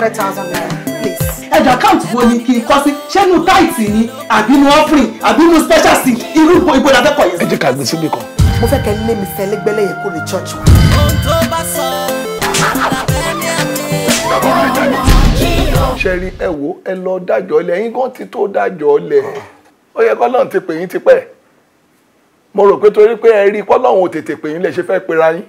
200,000 naira, please. Ẹjọ́ account wo ni kí n kọ sí? Ṣé nu táìtì ni? Àbí nu offering? Àbí nu special sí? Irú ibo la fẹ́ kọ yẹn. Ẹ jẹ́ ká gbé síbì kan. Mo fẹ́ kẹ́ lé mi fẹ́ lẹ́gbẹ́lẹ́ yẹn kó lè church wa. Ṣẹ́rí ẹ wo ẹ lọ dájọ́ lẹ̀ yín gan ti tó dájọ́ lẹ̀. Ó yẹ k'Ọlọ́run ti pè yín tipẹ́. Mo rò pé torí pé ẹ rí k'Ọlọ́run ò tètè pè yín lẹ ṣe fẹ́ pera yín.